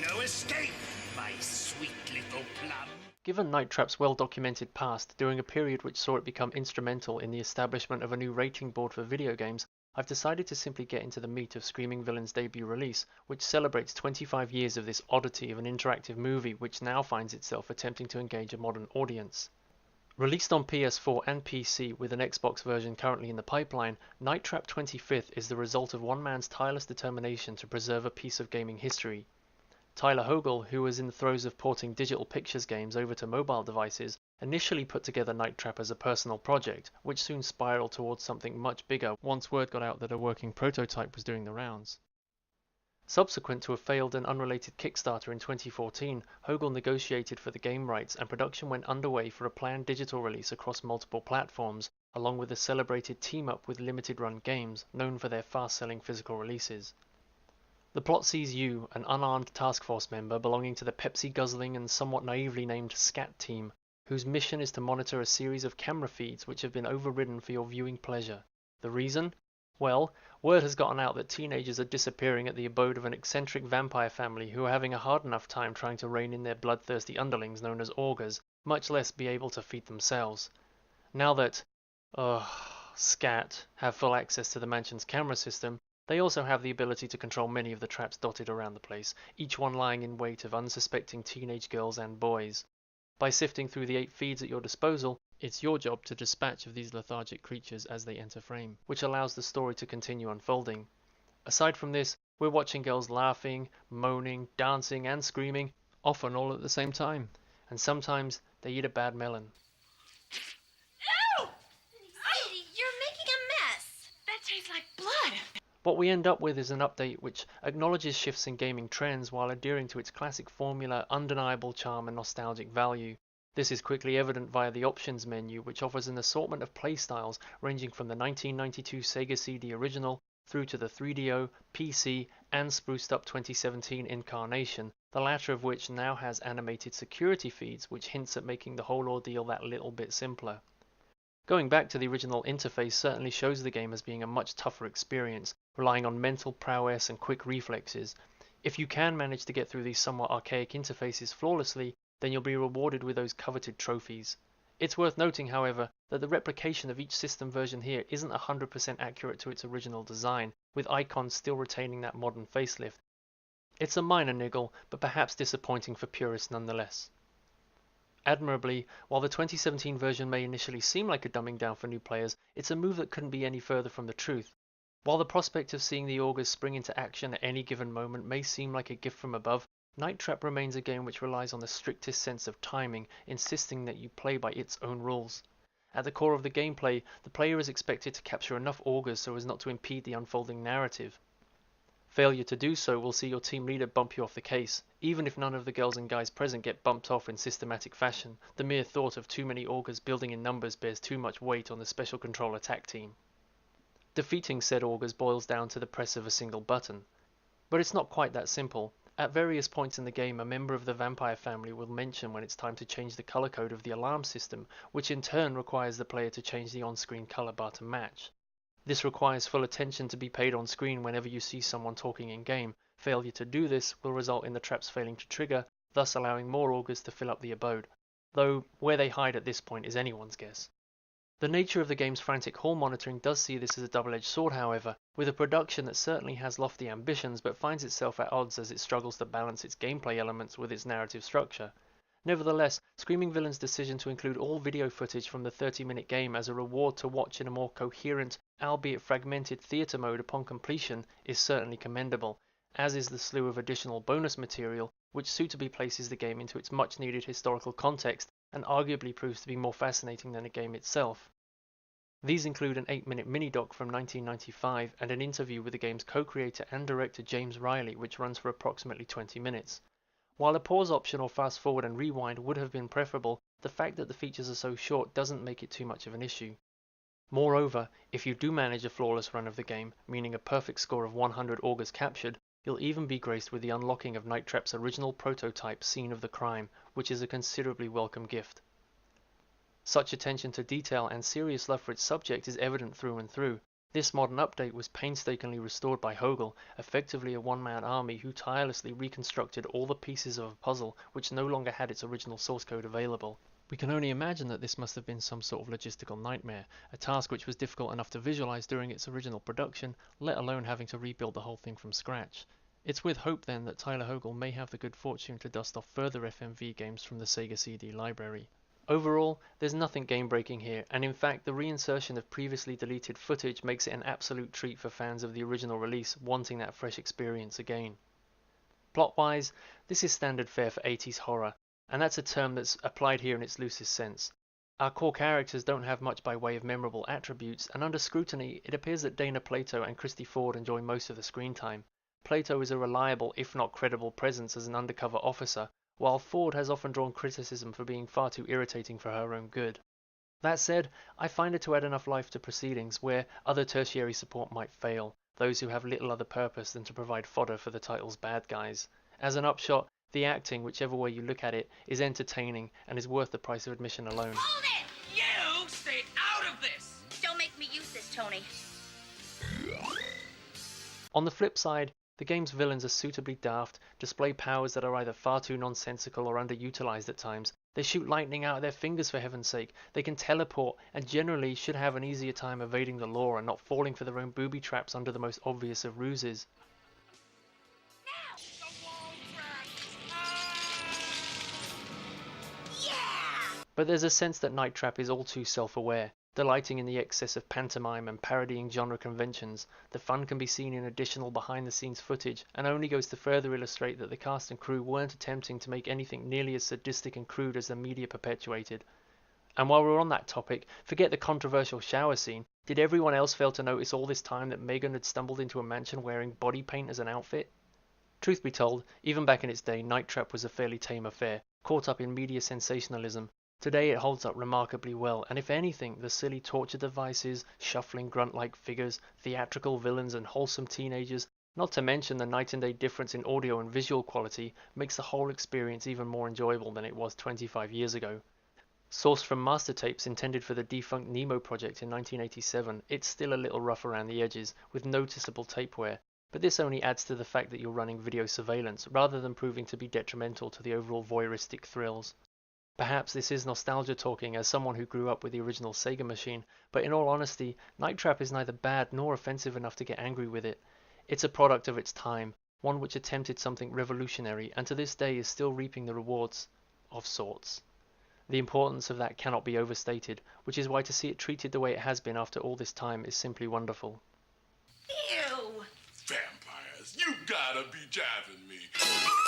no escape, my sweet little plum. Given Night Trap's well-documented past, during a period which saw it become instrumental in the establishment of a new rating board for video games, I've decided to simply get into the meat of Screaming Villain's debut release, which celebrates 25 years of this oddity of an interactive movie which now finds itself attempting to engage a modern audience. Released on PS4 and PC with an Xbox version currently in the pipeline, Night Trap 25th is the result of one man's tireless determination to preserve a piece of gaming history. Tyler Hogle, who was in the throes of porting digital pictures games over to mobile devices, initially put together Night Trap as a personal project, which soon spiraled towards something much bigger once word got out that a working prototype was doing the rounds. Subsequent to a failed and unrelated Kickstarter in 2014, Hogle negotiated for the game rights and production went underway for a planned digital release across multiple platforms, along with a celebrated team-up with Limited Run Games, known for their fast-selling physical releases. The plot sees you, an unarmed task force member belonging to the Pepsi-guzzling and somewhat naively named SCAT team, whose mission is to monitor a series of camera feeds which have been overridden for your viewing pleasure. The reason? Well, word has gotten out that teenagers are disappearing at the abode of an eccentric vampire family who are having a hard enough time trying to rein in their bloodthirsty underlings known as augurs, much less be able to feed themselves. Now that, SCAT have full access to the mansion's camera system, they also have the ability to control many of the traps dotted around the place, each one lying in wait of unsuspecting teenage girls and boys. By sifting through the 8 feeds at your disposal, it's your job to dispatch of these lethargic creatures as they enter frame, which allows the story to continue unfolding. Aside from this, we're watching girls laughing, moaning, dancing and screaming, often all at the same time, and sometimes they eat a bad melon. Ew! Sadie, you're making a mess! That tastes like blood! What we end up with is an update which acknowledges shifts in gaming trends while adhering to its classic formula, undeniable charm and nostalgic value. This is quickly evident via the options menu, which offers an assortment of playstyles ranging from the 1992 Sega CD original through to the 3DO, PC and spruced up 2017 incarnation, the latter of which now has animated security feeds which hints at making the whole ordeal that little bit simpler. Going back to the original interface certainly shows the game as being a much tougher experience, relying on mental prowess and quick reflexes. If you can manage to get through these somewhat archaic interfaces flawlessly, then you'll be rewarded with those coveted trophies. It's worth noting, however, that the replication of each system version here isn't 100% accurate to its original design, with icons still retaining that modern facelift. It's a minor niggle, but perhaps disappointing for purists nonetheless. Admirably, while the 2017 version may initially seem like a dumbing down for new players, it's a move that couldn't be any further from the truth. While the prospect of seeing the augurs spring into action at any given moment may seem like a gift from above, Night Trap remains a game which relies on the strictest sense of timing, insisting that you play by its own rules. At the core of the gameplay, the player is expected to capture enough augurs so as not to impede the unfolding narrative. Failure to do so will see your team leader bump you off the case. Even if none of the girls and guys present get bumped off in systematic fashion, the mere thought of too many augurs building in numbers bears too much weight on the special control attack team. Defeating said augurs boils down to the press of a single button. But it's not quite that simple. At various points in the game, a member of the vampire family will mention when it's time to change the color code of the alarm system, which in turn requires the player to change the on-screen color bar to match. This requires full attention to be paid on screen whenever you see someone talking in-game. Failure to do this will result in the traps failing to trigger, thus allowing more augurs to fill up the abode, though where they hide at this point is anyone's guess. The nature of the game's frantic hall monitoring does see this as a double-edged sword, however, with a production that certainly has lofty ambitions but finds itself at odds as it struggles to balance its gameplay elements with its narrative structure. Nevertheless, Screaming Villain's decision to include all video footage from the 30-minute game as a reward to watch in a more coherent, albeit fragmented theatre mode upon completion is certainly commendable, as is the slew of additional bonus material which suitably places the game into its much-needed historical context and arguably proves to be more fascinating than the game itself. These include an 8-minute mini-doc from 1995 and an interview with the game's co-creator and director James Riley, which runs for approximately 20 minutes. While a pause option or fast forward and rewind would have been preferable, the fact that the features are so short doesn't make it too much of an issue. Moreover, if you do manage a flawless run of the game, meaning a perfect score of 100 augurs captured, you'll even be graced with the unlocking of Night Trap's original prototype Scene of the Crime, which is a considerably welcome gift. Such attention to detail and serious love for its subject is evident through and through. This modern update was painstakingly restored by Hogel, effectively a one-man army who tirelessly reconstructed all the pieces of a puzzle which no longer had its original source code available. We can only imagine that this must have been some sort of logistical nightmare, a task which was difficult enough to visualize during its original production, let alone having to rebuild the whole thing from scratch. It's with hope then that Tyler Hogel may have the good fortune to dust off further FMV games from the Sega CD library. Overall, there's nothing game-breaking here, and in fact the reinsertion of previously deleted footage makes it an absolute treat for fans of the original release wanting that fresh experience again. Plot-wise, this is standard fare for 80s horror, and that's a term that's applied here in its loosest sense. Our core characters don't have much by way of memorable attributes, and under scrutiny it appears that Dana Plato and Christy Ford enjoy most of the screen time. Plato is a reliable, if not credible, presence as an undercover officer, while Ford has often drawn criticism for being far too irritating for her own good. That said, I find her to add enough life to proceedings where other tertiary support might fail, those who have little other purpose than to provide fodder for the title's bad guys. As an upshot, the acting, whichever way you look at it, is entertaining and is worth the price of admission alone. Hold it! You stay out of this! Don't make me use this, Tony. On the flip side, the game's villains are suitably daft, display powers that are either far too nonsensical or underutilized at times. They shoot lightning out of their fingers for heaven's sake, they can teleport, and generally should have an easier time evading the law and not falling for their own booby traps under the most obvious of ruses. But there's a sense that Night Trap is all too self-aware, delighting in the excess of pantomime and parodying genre conventions. The fun can be seen in additional behind-the-scenes footage, and only goes to further illustrate that the cast and crew weren't attempting to make anything nearly as sadistic and crude as the media perpetuated. And while we're on that topic, forget the controversial shower scene. Did everyone else fail to notice all this time that Megan had stumbled into a mansion wearing body paint as an outfit? Truth be told, even back in its day, Night Trap was a fairly tame affair, caught up in media sensationalism. Today it holds up remarkably well, and if anything, the silly torture devices, shuffling grunt-like figures, theatrical villains and wholesome teenagers, not to mention the night and day difference in audio and visual quality, makes the whole experience even more enjoyable than it was 25 years ago. Sourced from master tapes intended for the defunct Nemo project in 1987, it's still a little rough around the edges, with noticeable tape wear, but this only adds to the fact that you're running video surveillance, rather than proving to be detrimental to the overall voyeuristic thrills. Perhaps this is nostalgia talking as someone who grew up with the original Sega machine, but in all honesty, Night Trap is neither bad nor offensive enough to get angry with it. It's a product of its time, one which attempted something revolutionary and to this day is still reaping the rewards of sorts. The importance of that cannot be overstated, which is why to see it treated the way it has been after all this time is simply wonderful. Ew! Vampires, you gotta be jiving me.